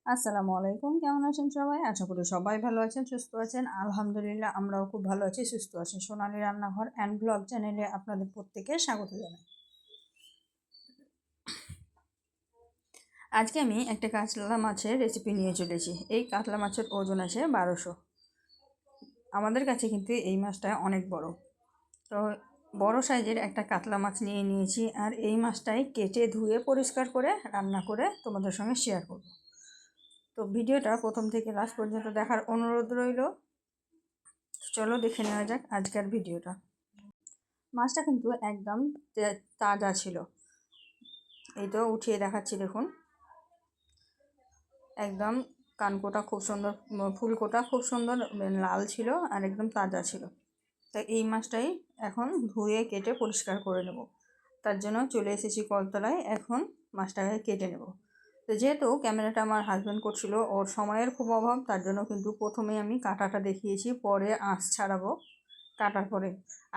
আসসালামু আলাইকুম, কেমন আছেন সবাই? আশা করি সবাই ভালো আছেন, সুস্থ আছেন। আলহামদুলিল্লাহ আমরাও খুব ভালো আছি, সুস্থ আছি। সোনালী রান্নাঘর অ্যান্ড ব্লগ চ্যানেলে আপনাদের প্রত্যেকে স্বাগত জানাই। আজকে আমি একটা কাতলা মাছের রেসিপি নিয়ে চলেছি। এই কাতলা মাছের ওজন আছে 1200। আমাদের কাছে কিন্তু এই মাছটা অনেক বড়। তো বড় সাইজের একটা কাতলা মাছ নিয়ে নিয়েছি, আর এই মাছটাই কেটে ধুয়ে পরিষ্কার করে রান্না করে তোমাদের সঙ্গে শেয়ার করব। তো ভিডিওটা প্রথম থেকে লাস্ট পর্যন্ত দেখার অনুরোধ রইল। চলো দেখে নেওয়া যাক আজকের ভিডিওটা। মাছটা কিন্তু একদম তাজা ছিল। এই তো উঠিয়ে দেখাচ্ছি, দেখুন একদম কানকোটা খুব সুন্দর, ফুলকোটা খুব সুন্দর লাল ছিল আর একদম তাজা ছিল। তাই এই মাছটাই এখন ধুয়ে কেটে পরিষ্কার করে নেব। তার জন্য চলে এসেছি কলতলায়, এখন মাছটাকে কেটে নেব। তো যেহেতু ক্যামেরাটা আমার হাজব্যান্ড করছিল, ওর সময়ের খুব অভাব, তার জন্য কিন্তু প্রথমে আমি কাটাটা দেখিয়েছি, পরে আঁশ ছাড়াবো। কাটার পরে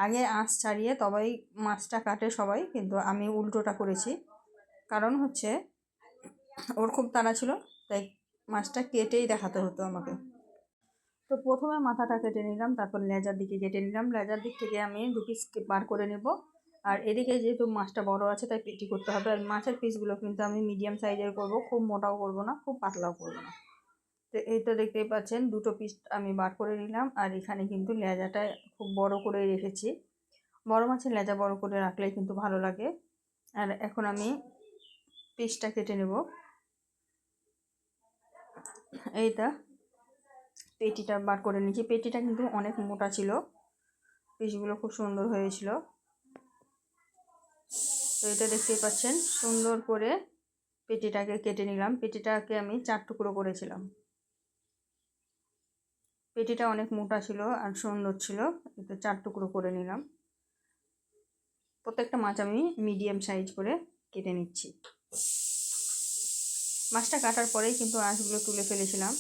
আগে আঁশ ছাড়িয়ে তবেই মাছটা কাটে সবাই, কিন্তু আমি উল্টোটা করেছি। কারণ হচ্ছে ওর খুব তাড়া ছিল, তাই মাছটা কেটেই দেখাতে হতো আমাকে। তো প্রথমে মাথাটা কেটে নিলাম, তারপর লেজার দিকে কেটে নিলাম। লেজার দিক থেকে আমি 2 পিস বার করে নেব। আর এদিকে যেহেতু মাছটা বড় আছে তাই পেটি করতে হবে। আর মাছের পিসগুলো কিন্তু আমি মিডিয়াম সাইজের করব, খুব মোটাও করব না, খুব পাতলাও করব না। তো এই তো দেখতেই পাচ্ছেন 2টো পিস আমি বার করে নিলাম। আর এখানে কিন্তু লেজাটা খুব বড় করে রেখেছি। বড় মাছের লেজা বড় করে রাখলেই কিন্তু ভালো লাগে। আর এখন আমি পিসটা কেটে নেব। এইটা পেটিটা বার করে নিয়েছি। পেটিটা কিন্তু অনেক মোটা ছিল, পিসগুলো খুব সুন্দর হয়েছিল। তো এটা দেখতেই পাচ্ছেন, সুন্দর করে পেটিটাকে কেটে নিলাম। পেটিটাকে আমি 4 টুকরো করেছিলাম। পেটিটা অনেক মোটা ছিল আর সুন্দর ছিল, এটা 4 টুকরো করে নিলাম। প্রত্যেকটা মাছ আমি মিডিয়াম সাইজ করে কেটে নিচ্ছি। মাছটা কাটার পরেই কিন্তু আঁশগুলো তুলে ফেলেছিলাম।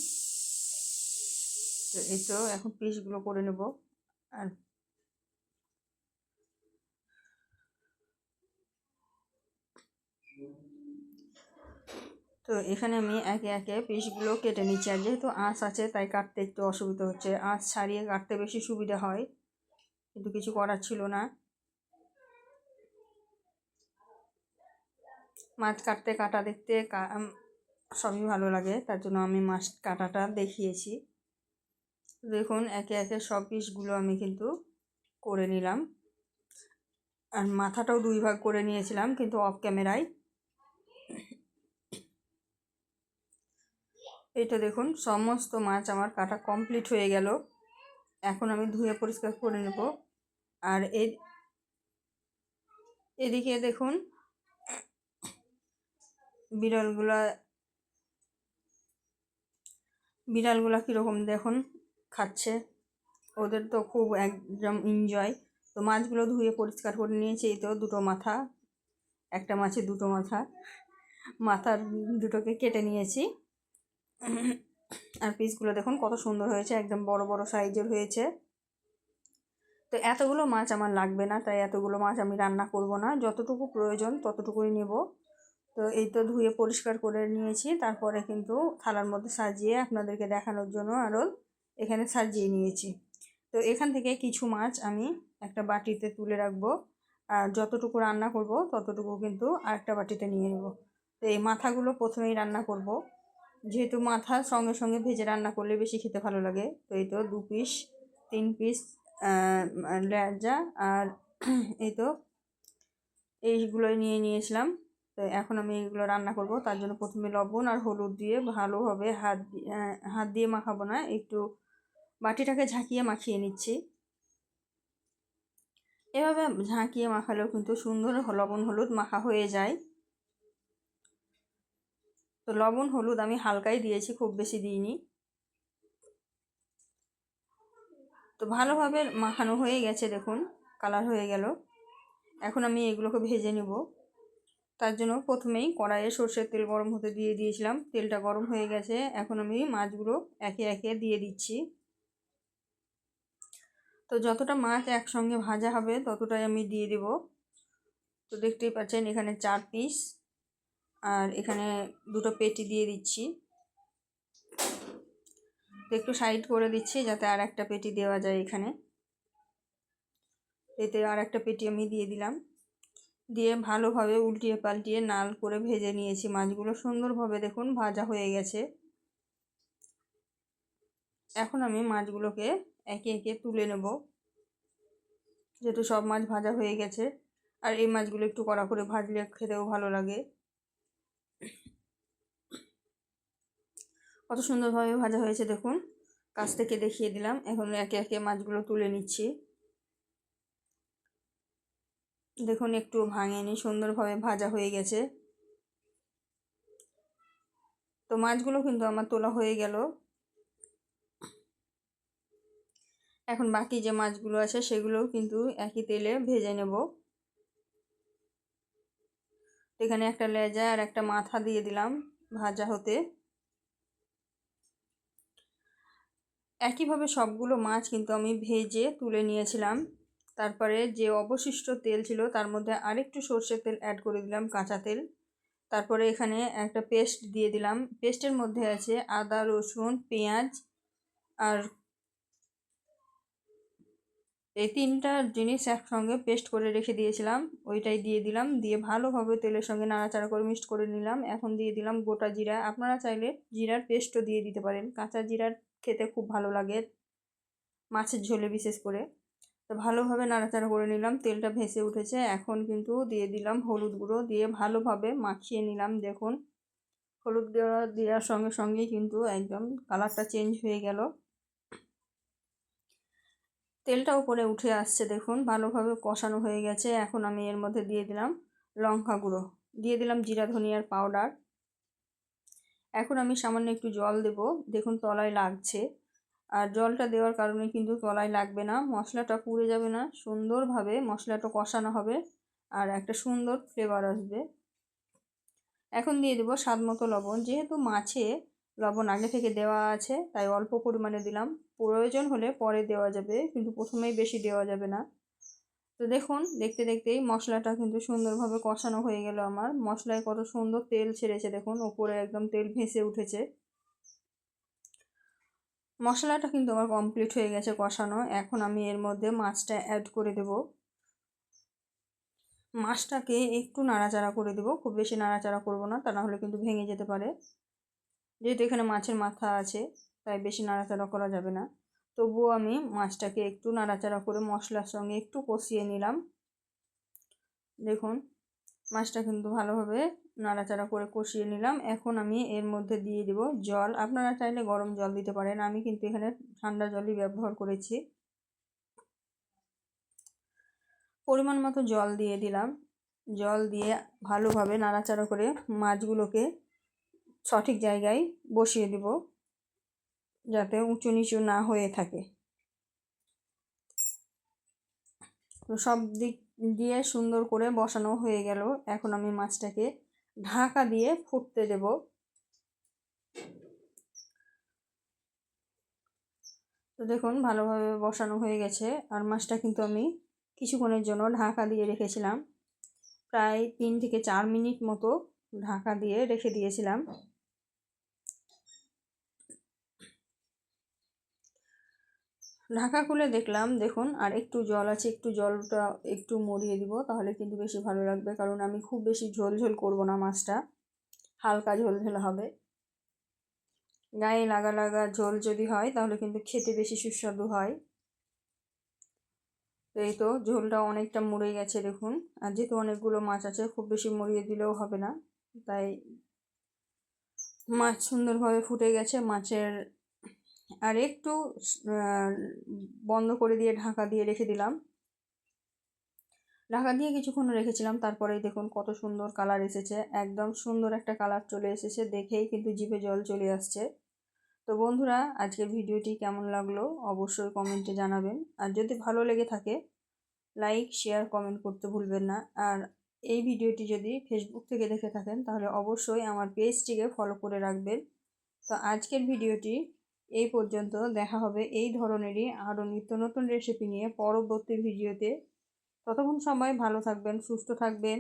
তো এই তো এখন পিসগুলো করে নেব। আর তো এখানে আমি একে একে পিসগুলো কেটে নিচ্ছি। আর যেহেতু আঁশ আছে তাই কাটতে একটু অসুবিধা হচ্ছে। আঁশ ছাড়িয়ে কাটতে বেশি সুবিধা হয়, কিন্তু কিছু করার ছিল না। মাছ কাটতে কাটা দেখতে সবই ভালো লাগে, তার জন্য আমি মাছ কাটাটা দেখিয়েছি। দেখুন একে একে সব পিসগুলো আমি কিন্তু করে নিলাম। আর মাথাটাও 2 ভাগ করে নিয়েছিলাম, কিন্তু অফ ক্যামেরায়। এই তো দেখুন সমস্ত মাছ আমার কাটা কমপ্লিট হয়ে গেল। এখন আমি ধুয়ে পরিষ্কার করে নেব। আর এদিকে দেখুন বিড়ালগুলা কীরকম দেখুন খাচ্ছে। ওদের তো খুব একদম এনজয়। তো মাছগুলো ধুয়ে পরিষ্কার করে নিয়েছি। এই তো 2টো মাথা, একটা মাছের 2টো মাথার 2টোকে কেটে নিয়েছি। আর পিসগুলো দেখুন কত সুন্দর হয়েছে, একদম বড় বড় সাইজের হয়েছে। তো এতগুলো মাছ আমার লাগবে না, তাই এতগুলো মাছ আমি রান্না করব না, যতটুকু প্রয়োজন ততটুকুই নেব। তো এই তো ধুয়ে পরিষ্কার করে নিয়েছি, তারপরে কিন্তু থালার মধ্যে সাজিয়ে আপনাদেরকে দেখানোর জন্য আরও এখানে সাজিয়ে নিয়েছি। তো এখান থেকে কিছু মাছ আমি একটা বাটিতে তুলে রাখবো, আর যতটুকু রান্না করব ততটুকু কিন্তু আরেকটা বাটিতে নিয়ে নেব। তো এই মাথাগুলো প্রথমেই রান্না করব, যেহেতু মাথা সঙ্গে সঙ্গে ভেজে রান্না করলে বেশি খেতে ভালো লাগে। তো এই তো 2 পিস 3 পিস লেজা আর এই তো এইগুলোই নিয়ে নিয়েছিলাম। তো এখন আমি এগুলো রান্না করব। তার জন্য প্রথমে লবণ আর হলুদ দিয়ে ভালোভাবে হাত দিয়ে মাখাবো না, একটু বাটিটাকে ঝাঁকিয়ে মাখিয়ে নিচ্ছি। এভাবে ঝাঁকিয়ে মাখালেও কিন্তু সুন্দর লবণ হলুদ মাখা হয়ে যায়। তো লবণ হলুদ আমি হালকাই দিয়েছি, খুব বেশি দিইনি। তো ভালোভাবে মাখানো হয়ে গেছে, দেখুন কালার হয়ে গেল। এখন আমি এগুলোকে ভেজে নেব। তার জন্য প্রথমেই কড়াইয়ে সরষের তেল গরম হতে দিয়ে দিয়েছিলাম। তেলটা গরম হয়ে গেছে, এখন আমি মাছগুলো একে একে দিয়ে দিচ্ছি। তো যতটা মাছ একসঙ্গে ভাজা হবে ততটাই আমি দিয়ে দেব। তো দেখতেই পাচ্ছেন এখানে 4 পিস, আর এখানে 2টো পেটি দিয়ে দিচ্ছি। তো একটু সাইড করে দিচ্ছি যাতে আর একটা পেটি দেওয়া যায় এখানে। এতে আর একটা পেটি আমি দিয়ে দিলাম, দিয়ে ভালোভাবে উল্টিয়ে পাল্টিয়ে নাল করে ভেজে নিয়েছি। মাছগুলো সুন্দরভাবে দেখুন ভাজা হয়ে গেছে। এখন আমি মাছগুলোকে একে একে তুলে নেব, যেহেতু সব মাছ ভাজা হয়ে গেছে। আর এই মাছগুলো একটু কড়া করে ভাজলে খেতেও ভালো লাগে। কত সুন্দরভাবে ভাজা হয়েছে দেখুন, কাছ থেকে দেখিয়ে দিলাম। এখন একে একে মাছগুলো তুলে নিচ্ছি। দেখুন একটু ভাঙেনি, সুন্দরভাবে ভাজা হয়ে গেছে। তো মাছগুলো কিন্তু আমার তোলা হয়ে গেল। এখন বাকি যে মাছগুলো আছে সেগুলোও কিন্তু একই তেলে ভেজে নেব। এখানে একটা লেজা আর একটা মাথা দিয়ে দিলাম ভাজা হতে। একইভাবে সবগুলো মাছ কিন্তু আমি ভেজে তুলে নিয়েছিলাম। তারপরে যে অবশিষ্ট তেল ছিল তার মধ্যে আরেকটু সর্ষের তেল অ্যাড করে দিলাম, কাঁচা তেল। তারপরে এখানে একটা পেস্ট দিয়ে দিলাম। পেস্টের মধ্যে আছে আদা, রসুন, পেঁয়াজ আর এই তিনটা জিনিস একসঙ্গে পেস্ট করে রেখে দিয়েছিলাম, ওইটাই দিয়ে দিলাম। দিয়ে ভালোভাবে তেলের সঙ্গে নাড়াচাড়া করে মিক্সড করে নিলাম। এখন দিয়ে দিলাম গোটা জিরা। আপনারা চাইলে জিরার পেস্টও দিয়ে দিতে পারেন, কাঁচা জিরার খেতে খুব ভালো লাগে মাছের ঝোলে বিশেষ করে। তো ভালোভাবে নাড়াচাড়া করে নিলাম, তেলটা ভেসে উঠেছে। এখন কিন্তু দিয়ে দিলাম হলুদ গুঁড়ো, দিয়ে ভালোভাবে মাখিয়ে নিলাম। দেখুন হলুদ গুঁড়ো দেওয়ার সঙ্গে সঙ্গেই কিন্তু একদম কালারটা চেঞ্জ হয়ে গেল, তেলটা উপরে উঠে আসছে। দেখুন ভালোভাবে কষানো হয়ে গেছে। এখন আমি এর মধ্যে দিয়ে দিলাম লঙ্কা গুঁড়ো, দিয়ে দিলাম জিরা ধনিয়ার পাউডার। এখন আমি সামান্য একটু জল দেব, দেখুন তলায় লাগছে। আর জলটা দেওয়ার কারণে কিন্তু তলায় লাগবে না, মশলাটা পুড়ে যাবে না, সুন্দরভাবে মশলাটা কষানো হবে আর একটা সুন্দর ফ্লেভার আসবে। এখন দিয়ে দেবো স্বাদ মতো লবণ। যেহেতু মাছে লবণ আগে থেকে দেওয়া আছে তাই অল্প পরিমাণে দিলাম, প্রয়োজন হলে পরে দেওয়া যাবে, কিন্তু প্রথমেই বেশি দেওয়া যাবে না। তো দেখুন দেখতে দেখতেই মশলাটা কিন্তু সুন্দরভাবে কষানো হয়ে গেল আমার। মশলায় কত সুন্দর তেল ছেড়েছে, দেখুন ওপরে একদম তেল ভেসে উঠেছে। মশলাটা কিন্তু আমার কমপ্লিট হয়ে গেছে কষানো। এখন আমি এর মধ্যে মাছটা অ্যাড করে দেব। মাছটাকে একটু নাড়াচাড়া করে দেব, খুব বেশি নাড়াচাড়া করব না, তা না হলে কিন্তু ভেঙে যেতে পারে। যেহেতু এখানে মাছের মাথা আছে তাই বেশি নাড়াচাড়া করা যাবে না। তবুও আমি মাছটাকে একটু নাড়াচাড়া করে মশলার সঙ্গে একটু কষিয়ে নিলাম। দেখুন মাছটা কিন্তু ভালোভাবে নাড়াচাড়া করে কষিয়ে নিলাম। এখন আমি এর মধ্যে দিয়ে দেব জল। আপনারা চাইলে গরম জল দিতে পারেন, আমি কিন্তু এখানে ঠান্ডা জলই ব্যবহার করেছি। পরিমাণ মতো জল দিয়ে দিলাম। জল দিয়ে ভালোভাবে নাড়াচাড়া করে মাছগুলোকে সঠিক জায়গায় বসিয়ে দেব, যাতে উঁচু নিচু না হয়ে থাকে। তো সব দিক দিয়ে সুন্দর করে বসানো হয়ে গেল। এখন আমি মাছটাকে ঢাকা দিয়ে ফুটতে দেব। তো দেখুন ভালোভাবে বসানো হয়ে গেছে। আর মাছটা কিন্তু আমি কিছুক্ষণের জন্য ঢাকা দিয়ে রেখেছিলাম, প্রায় 3 থেকে 4 মিনিট মতো ঢাকা দিয়ে রেখে দিয়েছিলাম। ঢাকা খুলে দেখলাম, দেখুন আর একটু জল আছে, একটু জলটা একটু মরিয়ে দিব, তাহলে কিন্তু বেশি ভালো লাগবে। কারণ আমি খুব বেশি ঝোল ঝোল করব না, মাছটা হালকা ঝোল ঝোল হবে। গায়ে লাগা লাগা ঝোল যদি হয় তাহলে কিন্তু খেতে বেশি সুস্বাদু হয়। তো এই তো ঝোলটা অনেকটা মরে গেছে দেখুন। আর যেহেতু অনেকগুলো মাছ আছে খুব বেশি মরিয়ে দিলেও হবে না, তাই মাছ সুন্দরভাবে ফুটে গেছে। মাছের আর একটু বন্ধ করে দিয়ে ঢাকা দিয়ে রেখে দিলাম। ঢাকা দিয়ে কিছুক্ষণ রেখেছিলাম, তারপরেই দেখুন কত সুন্দর কালার এসেছে, একদম সুন্দর একটা কালার চলে এসেছে, দেখেই কিন্তু জিভে জল চলে আসছে। তো বন্ধুরা আজকের ভিডিওটি কেমন লাগলো অবশ্যই কমেন্টে জানাবেন। আর যদি ভালো লেগে থাকে লাইক শেয়ার কমেন্ট করতে ভুলবেন না। আর এই ভিডিওটি যদি ফেসবুক থেকে দেখে থাকেন তাহলে অবশ্যই আমার পেজটিকে ফলো করে রাখবেন। তো আজকের ভিডিওটি এই পর্যন্ত, দেখা হবে এই ধরনেরই আরও নিত্য নতুন রেসিপি নিয়ে পরবর্তী ভিডিওতে। ততক্ষণ সবাই ভালো থাকবেন, সুস্থ থাকবেন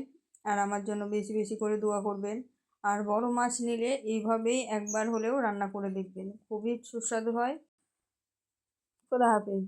আর আমার জন্য বেশি বেশি করে দোয়া করবেন। আর বড় মাছ নিলে এইভাবেই একবার হলেও রান্না করে দেখবেন, খুবই সুস্বাদু হয়। খোদা হাফেজ।